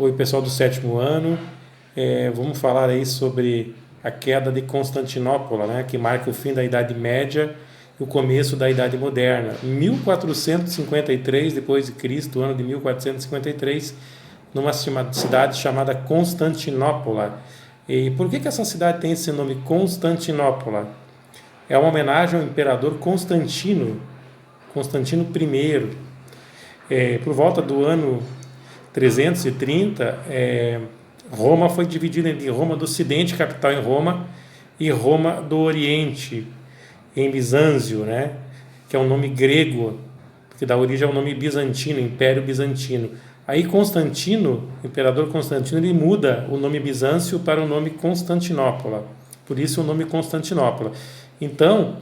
Oi, pessoal do sétimo ano. Vamos falar aí sobre a queda de Constantinopla, né, que marca o fim da Idade Média e o começo da Idade Moderna. 1453 depois de Cristo, ano de 1453, numa cidade chamada Constantinopla. E por que essa cidade tem esse nome, Constantinopla? É uma homenagem ao imperador Constantino I. Por volta do ano 330, Roma foi dividida entre Roma do Ocidente, capital em Roma, e Roma do Oriente, em Bizâncio, né? Que é um nome grego, que dá origem ao nome bizantino, Império Bizantino. Aí Constantino, o imperador Constantino, ele muda o nome Bizâncio para o nome Constantinopla, por isso o nome Constantinopla. Então,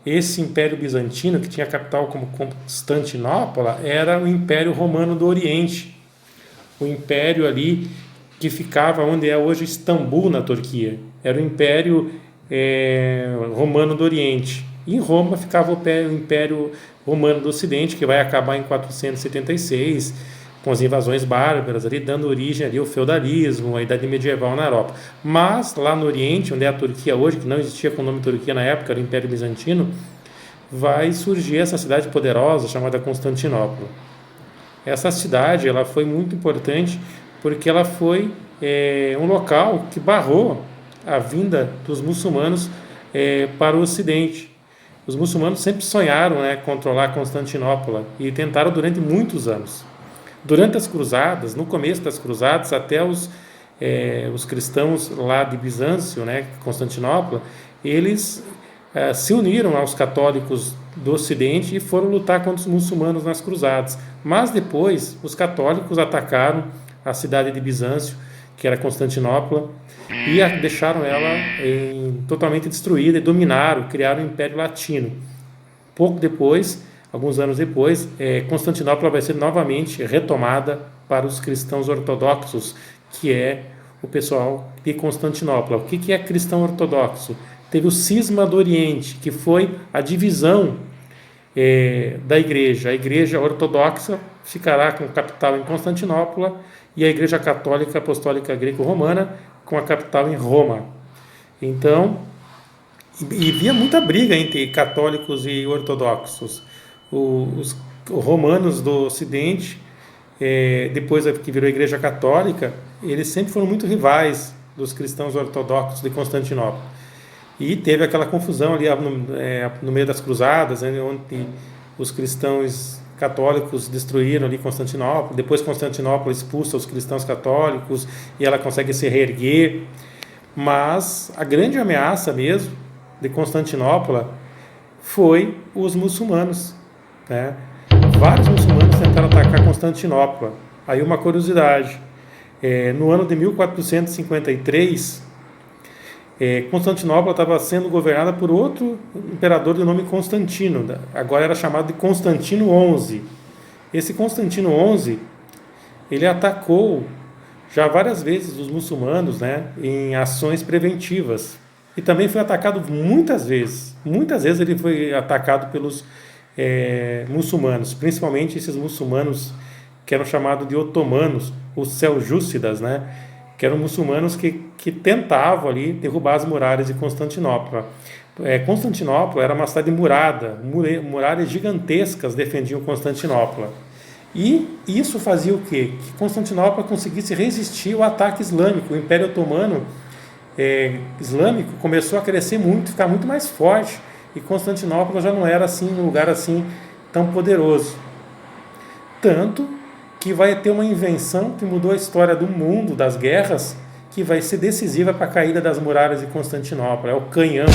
esse Império Bizantino, que tinha a capital como Constantinopla, era o Império Romano do Oriente, o império ali que ficava onde é hoje Istambul, na Turquia. Era o Império Romano do Oriente. E em Roma ficava o Império Romano do Ocidente, que vai acabar em 476, com as invasões bárbaras, ali, dando origem ali ao feudalismo, à Idade Medieval na Europa. Mas lá no Oriente, onde é a Turquia hoje, que não existia com o nome Turquia na época, era o Império Bizantino, vai surgir essa cidade poderosa chamada Constantinopla. Essa cidade ela foi muito importante porque ela foi um local que barrou a vinda dos muçulmanos para o Ocidente. Os muçulmanos sempre sonharam, né, controlar Constantinopla e tentaram durante muitos anos. Durante as cruzadas, no começo das cruzadas, até os cristãos lá de Bizâncio, né, Constantinopla, eles se uniram aos católicos do Ocidente e foram lutar contra os muçulmanos nas cruzadas. Mas depois os católicos atacaram a cidade de Bizâncio, que era Constantinopla, e deixaram ela totalmente destruída e dominaram, criaram o Império Latino. Pouco depois, alguns anos depois, Constantinopla vai ser novamente retomada para os cristãos ortodoxos, que é o pessoal de Constantinopla. O que é cristão ortodoxo? Teve o cisma do Oriente, que foi a divisão da igreja. A igreja ortodoxa ficará com capital em Constantinopla e a igreja católica apostólica greco-romana com a capital em Roma. Então, e havia muita briga entre católicos e ortodoxos. Os romanos do Ocidente, depois que virou a igreja católica, eles sempre foram muito rivais dos cristãos ortodoxos de Constantinopla. E teve aquela confusão ali no meio das cruzadas, né, onde os cristãos católicos destruíram ali Constantinopla. Depois Constantinopla expulsa os cristãos católicos e ela consegue se reerguer. Mas a grande ameaça mesmo de Constantinopla foi os muçulmanos, né? Vários muçulmanos tentaram atacar Constantinopla. Aí uma curiosidade, no ano de 1453, Constantinopla estava sendo governada por outro imperador de nome Constantino, agora era chamado de Constantino XI. Esse Constantino XI, ele atacou já várias vezes os muçulmanos, né, em ações preventivas. E também foi atacado muitas vezes. Muitas vezes ele foi atacado pelos muçulmanos, principalmente esses muçulmanos que eram chamados de otomanos, os seljúcidas, né, que eram muçulmanos que tentavam ali derrubar as muralhas de Constantinopla. Constantinopla era uma cidade murada, muralhas gigantescas defendiam Constantinopla. E isso fazia o quê? Que Constantinopla conseguisse resistir ao ataque islâmico. O Império Otomano islâmico começou a crescer muito, ficar muito mais forte, e Constantinopla já não era assim um lugar assim tão poderoso. Tanto que vai ter uma invenção que mudou a história do mundo, das guerras, que vai ser decisiva para a caída das muralhas de Constantinopla. É o canhão.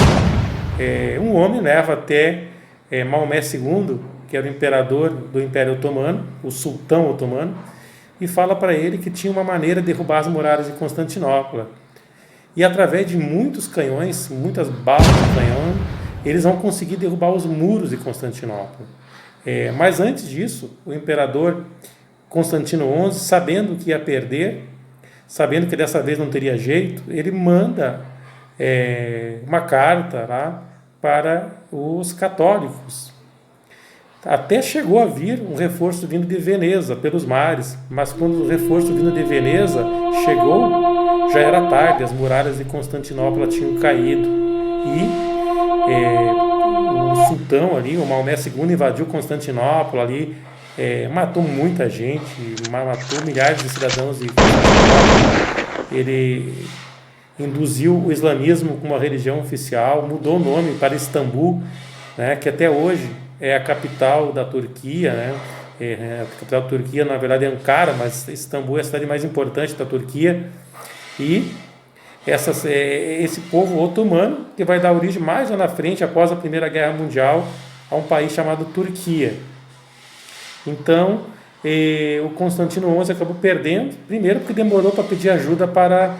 Um homem leva até Maomé II, que era o imperador do Império Otomano, o sultão otomano, e fala para ele que tinha uma maneira de derrubar as muralhas de Constantinopla. E através de muitos canhões, muitas balas de canhão, eles vão conseguir derrubar os muros de Constantinopla. Mas antes disso, o imperador Constantino XI, sabendo que ia perder, sabendo que dessa vez não teria jeito, ele manda uma carta lá para os católicos. Até chegou a vir um reforço vindo de Veneza, pelos mares, mas quando o reforço vindo de Veneza chegou, já era tarde, as muralhas de Constantinopla tinham caído. E o sultão ali, o Maomé II, invadiu Constantinopla ali, matou muita gente, matou milhares de cidadãos de Constantinopla. Ele induziu o islamismo como uma religião oficial, mudou o nome para Istambul, né, que até hoje é a capital da Turquia, né? A capital da Turquia, na verdade, é Ankara, mas Istambul é a cidade mais importante da Turquia. E esse povo otomano, que vai dar origem mais lá na frente, após a Primeira Guerra Mundial, a um país chamado Turquia. Então, o Constantino XI acabou perdendo, primeiro porque demorou para pedir ajuda para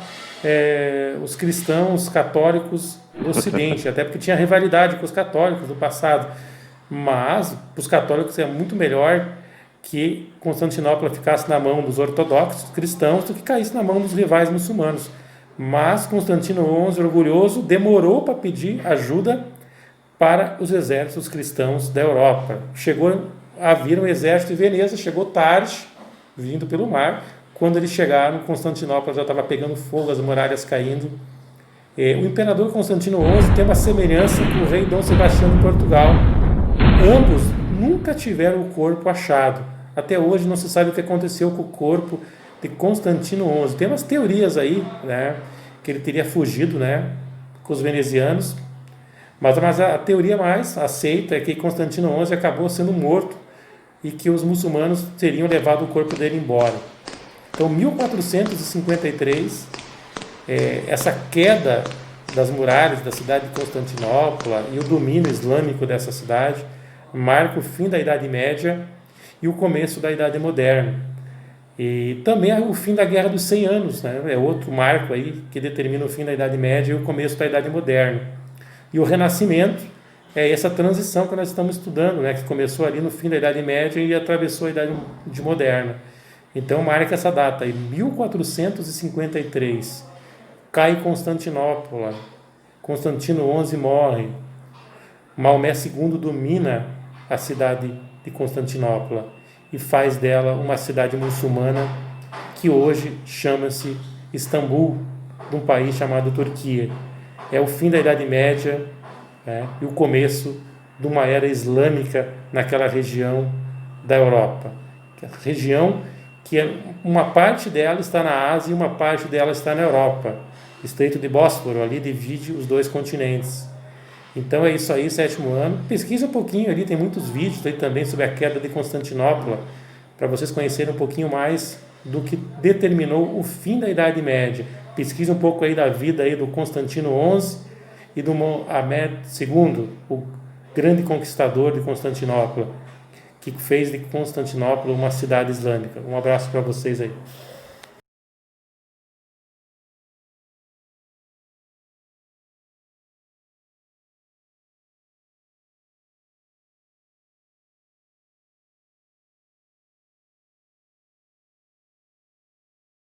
os cristãos católicos do Ocidente, até porque tinha rivalidade com os católicos do passado. Mas, para os católicos, é muito melhor que Constantinopla ficasse na mão dos ortodoxos cristãos do que caísse na mão dos rivais muçulmanos. Mas Constantino XI, orgulhoso, demorou para pedir ajuda para os exércitos cristãos da Europa. Chegou a vir um exército de Veneza, chegou tarde, vindo pelo mar. Quando eles chegaram, Constantinopla já estava pegando fogo, as muralhas caindo. O imperador Constantino XI tem uma semelhança com o rei Dom Sebastião de Portugal. Ambos nunca tiveram o corpo achado. Até hoje não se sabe o que aconteceu com o corpo de Constantino XI. Tem umas teorias aí, né, que ele teria fugido, né, com os venezianos. Mas a teoria mais aceita é que Constantino XI acabou sendo morto e que os muçulmanos teriam levado o corpo dele embora. Então, 1453, essa queda das muralhas da cidade de Constantinopla e o domínio islâmico dessa cidade marca o fim da Idade Média e o começo da Idade Moderna. E também o fim da Guerra dos 100 Anos, né? É outro marco aí que determina o fim da Idade Média e o começo da Idade Moderna. E o Renascimento é essa transição que nós estamos estudando, né? Que começou ali no fim da Idade Média e atravessou a Idade Moderna. Então marca essa data, em 1453, cai Constantinopla, Constantino XI morre, Maomé II domina a cidade de Constantinopla e faz dela uma cidade muçulmana que hoje chama-se Istambul, de um país chamado Turquia. É o fim da Idade Média, né, e o começo de uma era islâmica naquela região da Europa. A região que uma parte dela está na Ásia e uma parte dela está na Europa. O Estreito de Bósforo ali divide os dois continentes. Então é isso aí, 7º ano. Pesquisa um pouquinho ali, tem muitos vídeos aí também sobre a queda de Constantinopla, para vocês conhecerem um pouquinho mais do que determinou o fim da Idade Média. Pesquisa um pouco aí da vida aí do Constantino XI e do Mohamed II, o grande conquistador de Constantinopla, que fez de Constantinopla uma cidade islâmica. Um abraço para vocês aí.